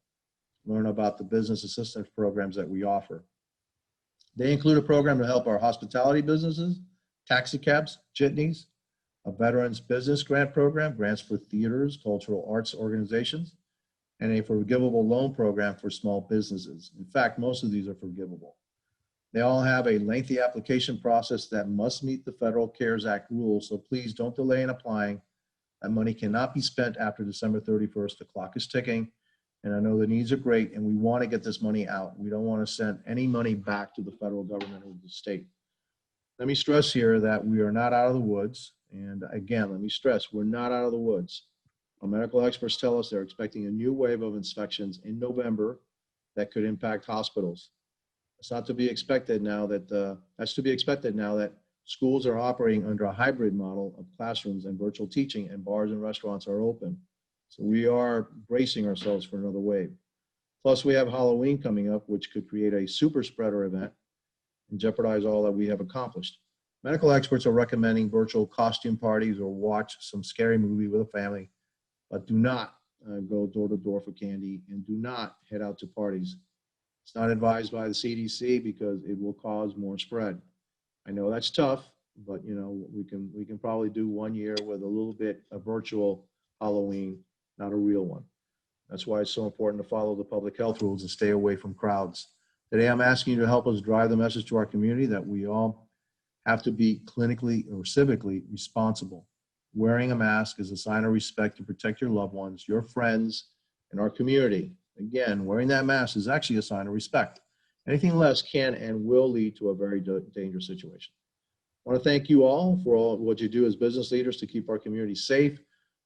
Learn about the business assistance programs that we offer. They include a program to help our hospitality businesses, taxi cabs, jitneys, a veterans business grant program, grants for theaters, cultural arts organizations, and a forgivable loan program for small businesses. In fact, most of these are forgivable. They all have a lengthy application process that must meet the federal CARES Act rules, so please don't delay in applying. That money cannot be spent after December 31st. The clock is ticking, and I know the needs are great, and we want to get this money out. We don't want to send any money back to the federal government or the state. Let me stress here that we are not out of the woods. And again, let me stress, we're not out of the woods. Our medical experts tell us they're expecting a new wave of inspections in November that could impact hospitals. It's not to be expected now that, that's to be expected now that schools are operating under a hybrid model of classrooms and virtual teaching, and bars and restaurants are open. So we are bracing ourselves for another wave. Plus we have Halloween coming up, which could create a super spreader event and jeopardize all that we have accomplished. Medical experts are recommending virtual costume parties or watch some scary movie with a family, but do not go door to door for candy, and do not head out to parties. It's not advised by the CDC because it will cause more spread. I know that's tough, but you know, we can probably do 1 year with a little bit of virtual Halloween, not a real one. That's why it's so important to follow the public health rules and stay away from crowds. Today, I'm asking you to help us drive the message to our community that we all have to be clinically or civically responsible. Wearing a mask is a sign of respect to protect your loved ones, your friends, and our community. Again, wearing that mask is actually a sign of respect. Anything less can and will lead to a very dangerous situation. I want to thank you all for all what you do as business leaders to keep our community safe.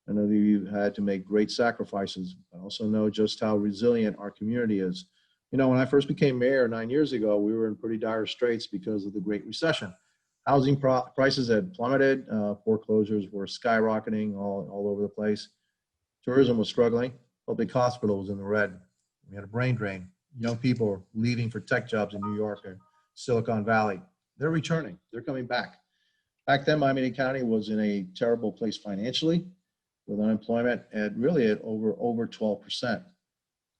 I know that you've had to make great sacrifices. I also know just how resilient our community is. You know, when I first became mayor 9 years ago, we were in pretty dire straits because of the Great Recession. Housing prices had plummeted, foreclosures were skyrocketing all over the place. Tourism was struggling, public hospital was in the red. We had a brain drain. Young people were leaving for tech jobs in New York and Silicon Valley. They're returning, they're coming back. Back then, Miami-Dade County was in a terrible place financially, with unemployment at over 12%.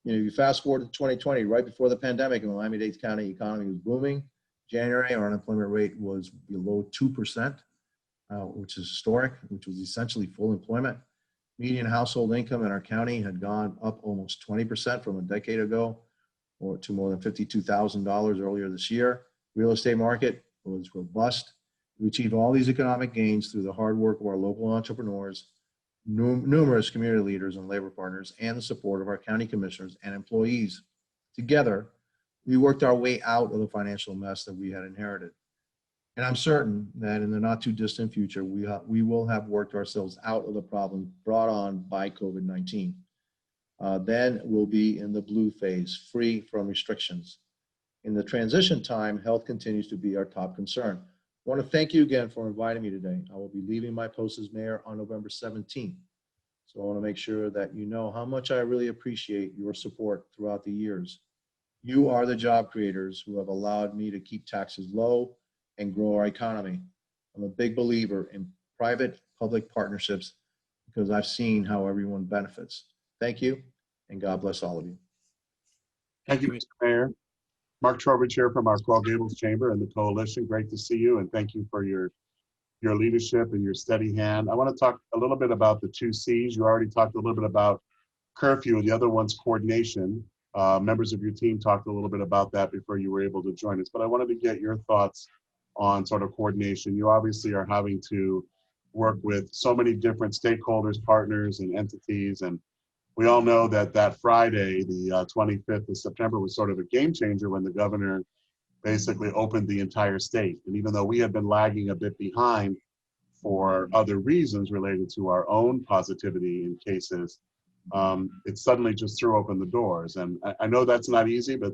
You know, you fast forward to 2020, right before the pandemic, and the Miami-Dade County economy was booming. January, our unemployment rate was below 2%, which is historic, which was essentially full employment. Median household income in our county had gone up almost 20% from a decade ago, or to more than $52,000 earlier this year. Real estate market was robust. We achieved all these economic gains through the hard work of our local entrepreneurs, numerous community leaders and labor partners, and the support of our county commissioners and employees. Together, we worked our way out of the financial mess that we had inherited. And I'm certain that in the not too distant future, we will have worked ourselves out of the problem brought on by COVID-19. Then we'll be in the blue phase, free from restrictions. In the transition time, health continues to be our top concern. I want to thank you again for inviting me today. I will be leaving my post as mayor on November 17th. So I want to make sure that you know how much I really appreciate your support throughout the years. You are the job creators who have allowed me to keep taxes low and grow our economy. I'm a big believer in private-public partnerships because I've seen how everyone benefits. Thank you, and God bless all of you. Thank you, Mr. Mayor. Mark Trowbridge here from our Coral Gables Chamber and the Coalition. Great to see you, and thank you for your leadership and your steady hand. I want to talk a little bit about the 2 C's. You already talked a little bit about curfew, and the other one's coordination. Members of your team talked a little bit about that before you were able to join us, but I wanted to get your thoughts on sort of coordination. You obviously are having to work with so many different stakeholders, partners, and entities, and we all know that that Friday, the 25th of September, was sort of a game changer when the governor basically opened the entire state. And even though we had been lagging a bit behind for other reasons related to our own positivity in cases, it suddenly just threw open the doors. And I know that's not easy, but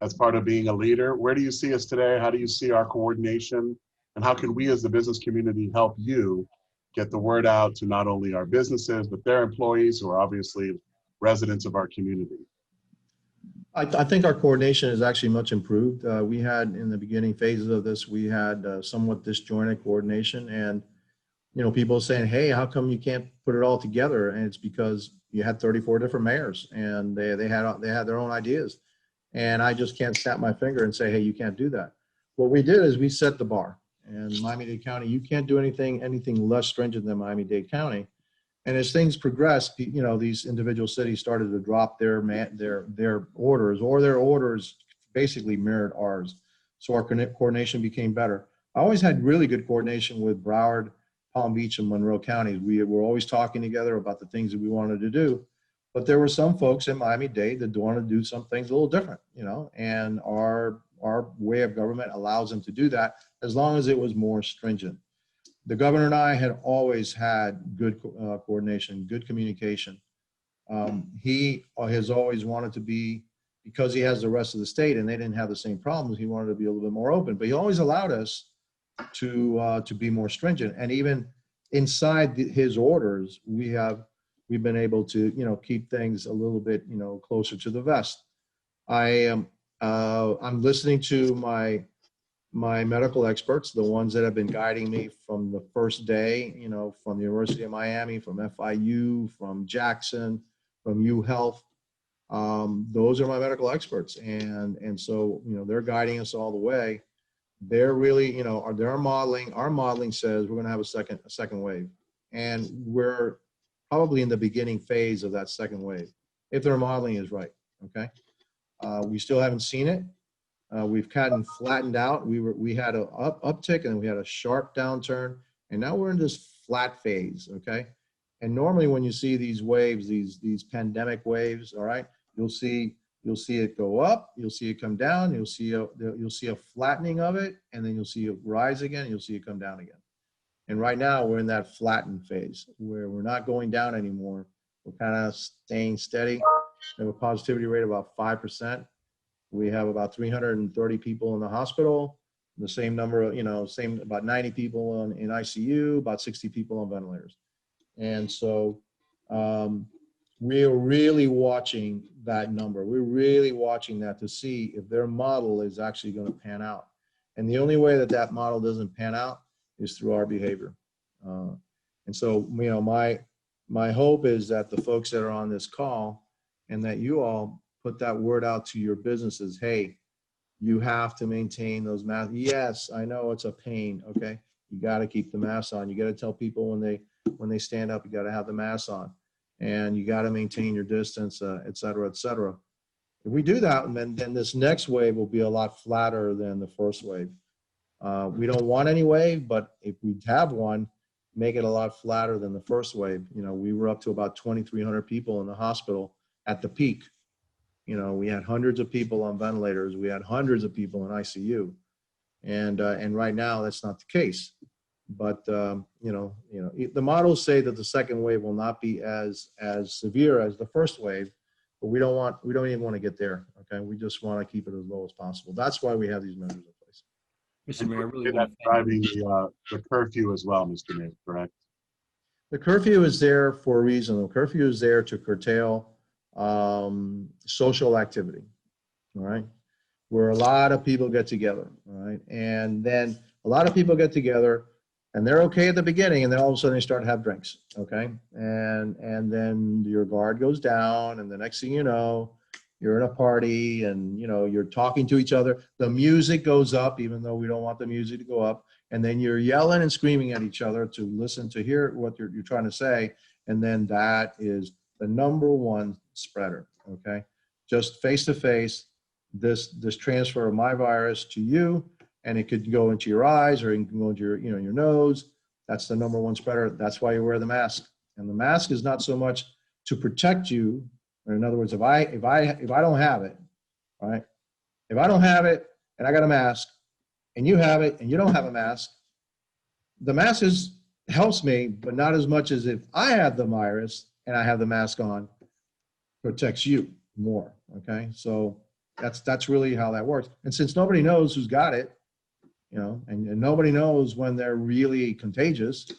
that's part of being a leader. Where do you see us today? How do you see our coordination? And how can we as the business community help you get the word out to not only our businesses, but their employees who are obviously residents of our community? I think our coordination is actually much improved. We had in the beginning phases of this, we had somewhat disjointed coordination, and people saying, "Hey, how come you can't put it all together?" And it's because you had 34 different mayors, and they had their own ideas, and I just can't snap my finger and say, "Hey, you can't do that." What we did is we set the bar, and Miami-Dade County, you can't do anything less stringent than Miami-Dade County. And as things progressed, these individual cities started to drop their orders, or their orders basically mirrored ours. So our coordination became better. I always had really good coordination with Broward, Palm Beach, and Monroe counties. We were always talking together about the things that we wanted to do. But there were some folks in Miami-Dade that wanted to do some things a little different, and our way of government allows them to do that as long as it was more stringent. The governor and I had always had good coordination, good communication. He has always wanted to be, because he has the rest of the state and they didn't have the same problems, he wanted to be a little bit more open, but he always allowed us to be more stringent. And even inside his orders, we've been able to, keep things a little bit, closer to the vest. I'm listening to my medical experts, the ones that have been guiding me from the first day, from the University of Miami, from FIU, from Jackson, from UHealth. Those are my medical experts. And so, they're guiding us all the way. They're really, our modeling says we're going to have a second wave. And we're probably in the beginning phase of that second wave, if their modeling is right, okay? We still haven't seen it. We've kind of flattened out. We had an uptick, and we had a sharp downturn, and now we're in this flat phase, okay? And normally when you see these waves, these pandemic waves, all right, you'll see it go up, you'll see it come down, you'll see a flattening of it, and then you'll see it rise again, and you'll see it come down again. And right now we're in that flattened phase where we're not going down anymore. We're kind of staying steady. We have a positivity rate of about 5%. We have about 330 people in the hospital, the same number of, about 90 people in ICU, about 60 people on ventilators. And so we're really watching that number. We're really watching that to see if their model is actually going to pan out. And the only way that model doesn't pan out is through our behavior. And so, my hope is that the folks that are on this call and that you all put that word out to your businesses. Hey, you have to maintain those masks. Yes, I know it's a pain. Okay, you got to keep the mask on. You got to tell people when they stand up, you got to have the mask on, and you got to maintain your distance, et cetera, et cetera. If we do that, then this next wave will be a lot flatter than the first wave. We don't want any wave, but if we have one, make it a lot flatter than the first wave. We were up to about 2,300 people in the hospital at the peak. We had hundreds of people on ventilators. We had hundreds of people in ICU, and right now that's not the case. But the models say that the second wave will not be as severe as the first wave, but we don't even want to get there. Okay, we just want to keep it as low as possible. That's why we have these measures in place. Mr. Mayor, I really That's want to thank driving the curfew as well, Mr. Mayor, correct? The curfew is there for a reason. The curfew is there to curtail social activity, all right, where a lot of people get together, all right, and then a lot of people get together and they're okay at the beginning, and then all of a sudden they start to have drinks, okay, and then your guard goes down, and the next thing you know, you're in a party, and you're talking to each other. The music goes up, even though we don't want the music to go up, and then you're yelling and screaming at each other to listen to hear what you're trying to say, and then that is the number one spreader, okay? Just face to face, this transfer of my virus to you, and it could go into your eyes, or it can go into your nose. That's the number one spreader. That's why you wear the mask. And the mask is not so much to protect you, or in other words, if I don't have it, all right? If I don't have it and I got a mask, and you have it and you don't have a mask, the mask helps me, but not as much as if I have the virus and I have the mask on, protects you more, okay? So that's really how that works. And since nobody knows who's got it, and nobody knows when they're really contagious,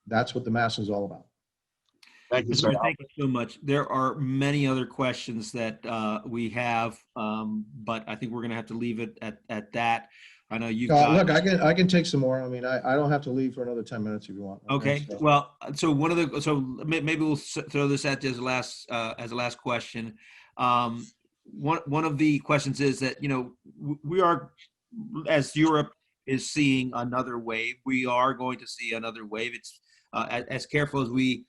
that's what the mask is all about. Thank you, Mr. sir. Mayor, thank you so much. There are many other questions that we have, but I think we're going to have to leave it at that. I know you've got. Look, I can take some more. I mean, I don't have to leave for another 10 minutes if you want. Okay, So- well, so maybe we'll throw this at you as a last question. One of the questions is that, you know, we are, as Europe is seeing another wave, we are going to see another wave. It's as careful as we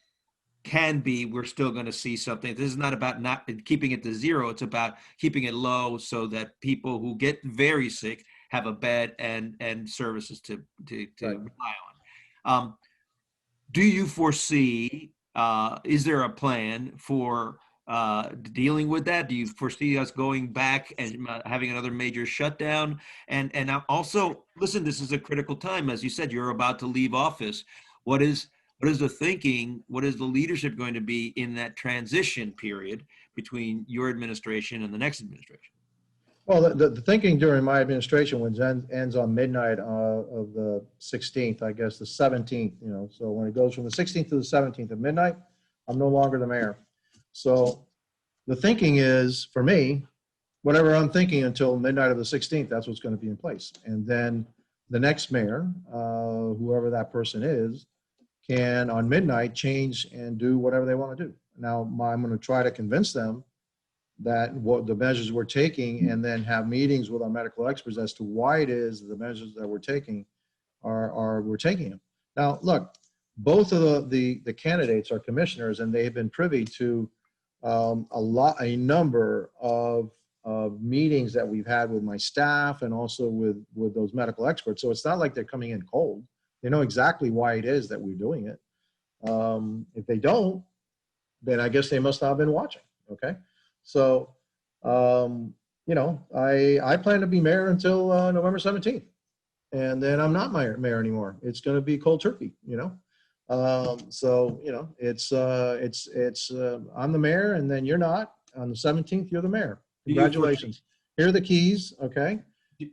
can be, we're still going to see something. This is not about not keeping it to zero. It's about keeping it low so that people who get very sick have a bed and services to Right. rely on. Do you foresee, is there a plan for dealing with that? Do you foresee us going back and having another major shutdown? And also, listen, this is a critical time. As you said, you're about to leave office. What is the thinking? What is the leadership going to be in that transition period between your administration and the next administration? Well, the thinking during my administration, which ends on midnight of the 16th, I guess the 17th, you know, so when it goes from the 16th to the 17th at midnight, I'm no longer the mayor. So the thinking is, for me, whatever I'm thinking until midnight of the 16th, that's what's going to be in place. And then the next mayor, whoever that person is, can on midnight change and do whatever they want to do. Now, I'm going to try to convince them that what the measures we're taking, and then have meetings with our medical experts as to why it is the measures that we're taking we're taking them. Now, look, both of the candidates are commissioners, and they've been privy to a number of meetings that we've had with my staff and also with those medical experts. So it's not like they're coming in cold. They know exactly why it is that we're doing it. If they don't, then I guess they must not have been watching. Okay. So, you know, I plan to be mayor until November 17th, and then I'm not mayor anymore. It's going to be cold turkey, you know. So, you know, it's I'm the mayor, and then you're not. On the 17th, you're the mayor. Congratulations. Here are the keys, okay?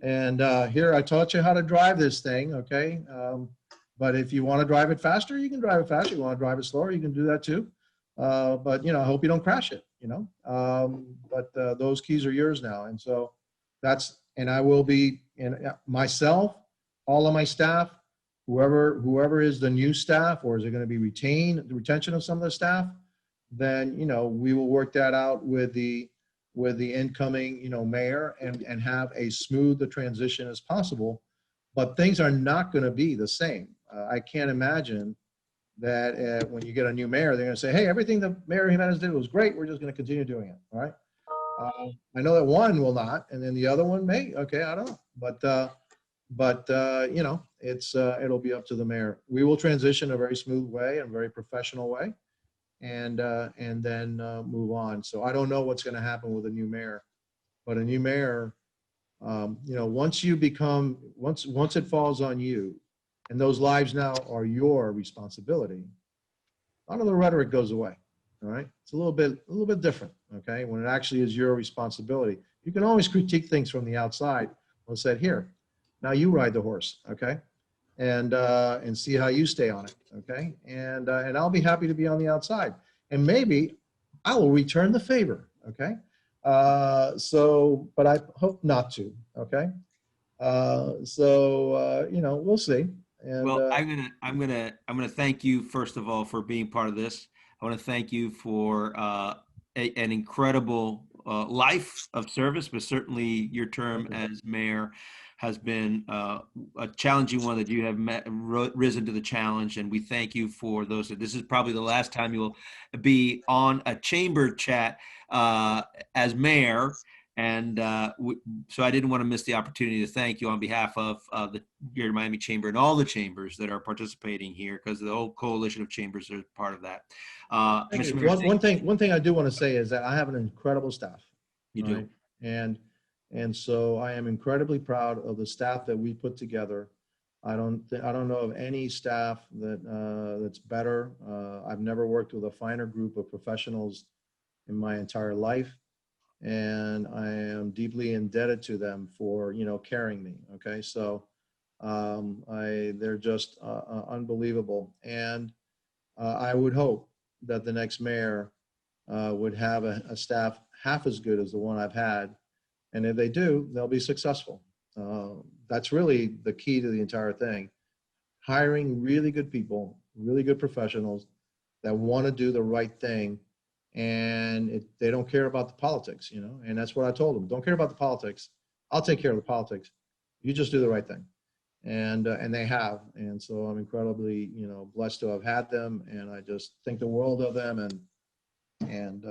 And here, I taught you how to drive this thing, okay? But if you want to drive it faster, you can drive it faster. You want to drive it slower, you can do that too. But, you know, I hope you don't crash it, you know. But those keys are yours now. And so and I will be, myself, all of my staff, whoever is the new staff, or is it going to be the retention of some of the staff, then, you know, we will work that out with the incoming, you know, mayor, and have as smooth a transition as possible. But things are not going to be the same. I can't imagine that when you get a new mayor, they're going to say, hey, everything that Mayor Gimenez did was great. We're just going to continue doing it. All right. I know that one will not, and then the other one may. Okay, I don't know. But you know, it'll be up to the mayor. We will transition a very smooth way and very professional way, and then move on. So I don't know what's going to happen with a new mayor, but a new mayor, you know, once it falls on you, and those lives now are your responsibility, none of the rhetoric goes away. All right, it's a little bit different. Okay, when it actually is your responsibility, you can always critique things from the outside. Well, said here, now you ride the horse. Okay, and see how you stay on it. Okay, and I'll be happy to be on the outside, and maybe I will return the favor. Okay, so, but I hope not to. Okay, so you know, we'll see. And, well, I'm gonna thank you first of all for being part of this. I want to thank you for an incredible life of service, but certainly your term as mayor has been a challenging one that you have risen to the challenge, and we thank you for those. This is probably the last time you'll be on a chamber chat as mayor. And so I didn't want to miss the opportunity to thank you on behalf of the Greater Miami Chamber and all the chambers that are participating here, because the whole coalition of chambers are part of that. Mr. Mayor, one thing I do want to say is that I have an incredible staff. you do. Right? And so I am incredibly proud of the staff that we put together. I don't know of any staff that's better. I've never worked with a finer group of professionals in my entire life. And I am deeply indebted to them for, you know, carrying me. Okay, so they're just unbelievable, and I would hope that the next mayor would have a staff half as good as the one I've had. And if they do, they'll be successful. That's really the key to the entire thing. Hiring really good people, really good professionals that want to do the right thing. And they don't care about the politics, you know, and that's what I told them. Don't care about the politics. I'll take care of the politics. You just do the right thing. And they have. And so I'm incredibly, you know, blessed to have had them. And I just think the world of them and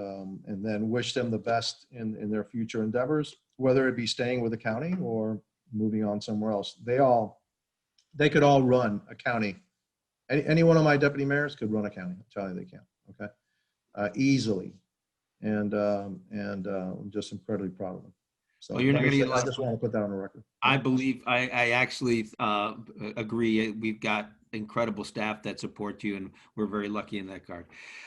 then wish them the best in their future endeavors, whether it be staying with the county or moving on somewhere else. They could all run a county. Any one of my deputy mayors could run a county. I'm telling you they can, okay? Easily. And I'm just incredibly proud of them. So Well, you're not like I gonna said, get I lost. just want to put that on the record. I believe, I actually agree. We've got incredible staff that support you, and we're very lucky in that regard.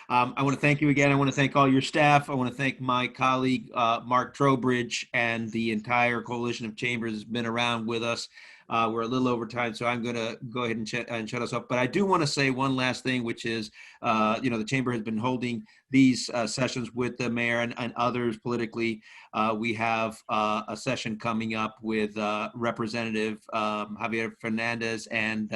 I want to thank you again. I want to thank all your staff. I want to thank my colleague, Mark Trowbridge, and the entire Coalition of Chambers has been around with us. We're a little over time, so I'm going to go ahead and shut us off. But I do want to say one last thing, which is, you know, the Chamber has been holding these sessions with the mayor and others politically. We have a session coming up with Representative Javier Fernandez and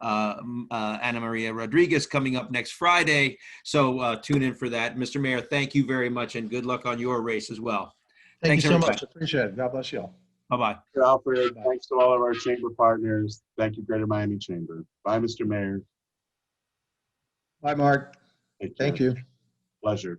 Ana Maria Rodriguez coming up next Friday. So tune in for that. Mr. Mayor, thank you very much, and good luck on your race as well. Thank Thanks, you so everybody. much. Appreciate it. God bless you all. Bye-bye. Thank you, Alfred. Bye. Thanks to all of our chamber partners. Thank you, Greater Miami Chamber. Bye, Mr. Mayor. Bye, Mark. Take care. Thank you. Pleasure.